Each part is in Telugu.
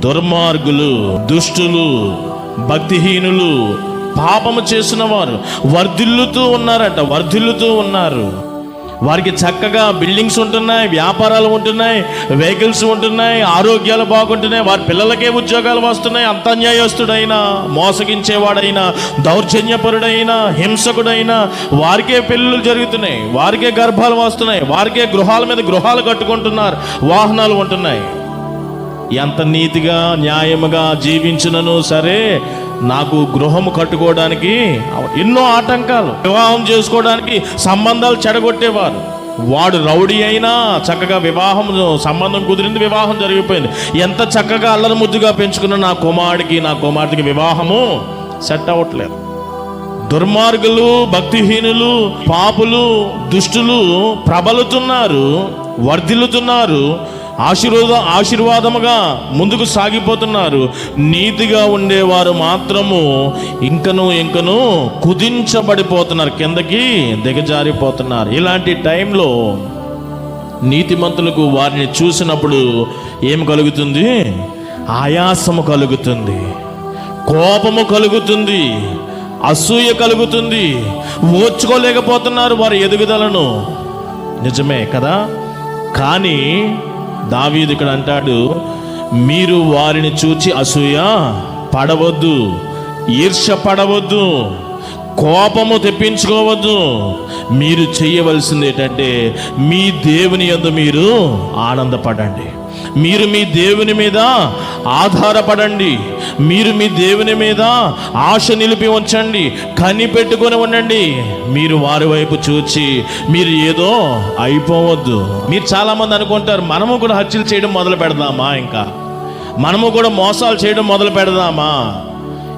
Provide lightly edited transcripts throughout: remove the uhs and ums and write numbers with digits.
దుర్మార్గులు, దుష్టులు, భక్తిహీనులు, పాపము చేసిన వారు వర్ధిల్లుతూ ఉన్నారు. వారికి చక్కగా బిల్డింగ్స్ ఉంటున్నాయి, వ్యాపారాలు ఉంటున్నాయి, వెహికల్స్ ఉంటున్నాయి, ఆరోగ్యాలు బాగుంటున్నాయి, వారి పిల్లలకే ఉద్యోగాలు వస్తున్నాయి. అంత అన్యాయస్తుడైనా, మోసగించేవాడైనా, దౌర్జన్యపరుడైనా, హింసకుడైనా వారికే పెళ్ళిళ్ళు జరుగుతున్నాయి, వారికే గర్భాలు వస్తున్నాయి, వారికే గృహాల మీద గృహాలు కట్టుకుంటున్నారు, వాహనాలు ఉంటున్నాయి. ఎంత నీతిగా న్యాయముగా జీవించినను సరే నాకు గృహము కట్టుకోవడానికి ఎన్నో ఆటంకాలు, వివాహం చేసుకోవడానికి సంబంధాలు చెడగొట్టేవారు. వాడు రౌడీ అయినా చక్కగా సంబంధం కుదిరింది, వివాహం జరిగిపోయింది. ఎంత చక్కగా అల్లరి ముద్దుగా పెంచుకున్న నా కుమార్తెకి వివాహము సెట్ అవ్వట్లేదు. దుర్మార్గులు, భక్తిహీనులు, పాపులు, దుష్టులు ప్రబలుతున్నారు, వర్ధిల్లుతున్నారు, ఆశీర్వాదముగా ముందుకు సాగిపోతున్నారు. నీతిగా ఉండేవారు మాత్రము ఇంకను కుదించబడిపోతున్నారు, కిందకి దిగజారిపోతున్నారు. ఇలాంటి టైంలో నీతిమంతులకు వారిని చూసినప్పుడు ఏం కలుగుతుంది? ఆయాసము కలుగుతుంది, కోపము కలుగుతుంది, అసూయ కలుగుతుంది. ఓర్చుకోలేకపోతున్నారు వారి ఎదుగుదలను. నిజమే కదా? కానీ దావీదు ఇక్కడ అంటాడు, మీరు వారిని చూచి అసూయ పడవద్దు, ఈర్ష్య పడవద్దు, కోపము తెప్పించుకోవద్దు. మీరు చేయవలసింది ఏంటంటే మీ దేవుని యందు మీరు ఆనందపడండి, మీరు మీ దేవుని మీద ఆధారపడండి, మీరు మీ దేవుని మీద ఆశ నిలిపి ఉంచండి, కనిపెట్టుకొని ఉండండి. మీరు వారి వైపు చూచి మీరు ఏదో అయిపోవద్దు. మీరు చాలామంది అనుకుంటారు, మనము కూడా హత్యలు చేయడం మొదలు పెడదామా, ఇంకా మనము కూడా మోసాలు చేయడం మొదలు పెడదామా,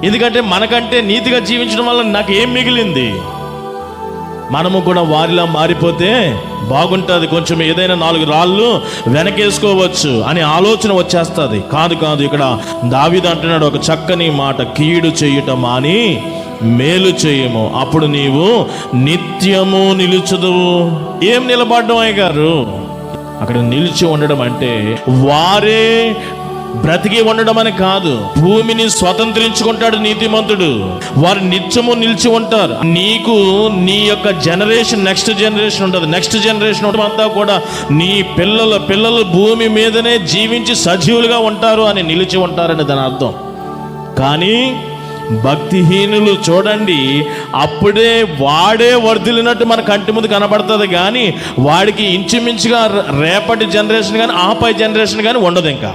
ఎందుకంటే మనకంటే నీతిగా జీవించడం వల్ల నాకు ఏం మిగిలింది, మనము కూడా వారిలా మారిపోతే బాగుంటుంది, కొంచెం ఏదైనా 4 రాళ్ళు వెనకేసుకోవచ్చు అని ఆలోచన వచ్చేస్తుంది. కాదు, ఇక్కడ దావీదు అంటున్నాడు ఒక చక్కని మాట, కీడు చేయుట మాని మేలు చేయము, అప్పుడు నీవు నిత్యము నిలుచుదువు. ఏం నిలబడడం అయ్యగారు? అక్కడ నిలిచి ఉండడం అంటే వారే బ్రతికి ఉండడం అని కాదు, భూమిని స్వతంత్రించుకుంటాడు నీతిమంతుడు. వారు నిత్యము నిలిచి ఉంటారు. నీకు నీ యొక్క జనరేషన్, నెక్స్ట్ జనరేషన్ ఉంటుంది. నెక్స్ట్ జనరేషన్ అంతా కూడా నీ పిల్లలు భూమి మీదనే జీవించి సజీవులుగా ఉంటారు అని నిలిచి ఉంటారని దాని అర్థం. కానీ భక్తిహీనులు చూడండి, అప్పుడే వాడే వర్ధిల్లినట్టు మన కంటి ముందు కనబడుతుంది, కానీ వాడికి ఇంచుమించుగా రేపటి జనరేషన్ కానీ ఆపై జనరేషన్ కానీ ఉండదు. ఇంకా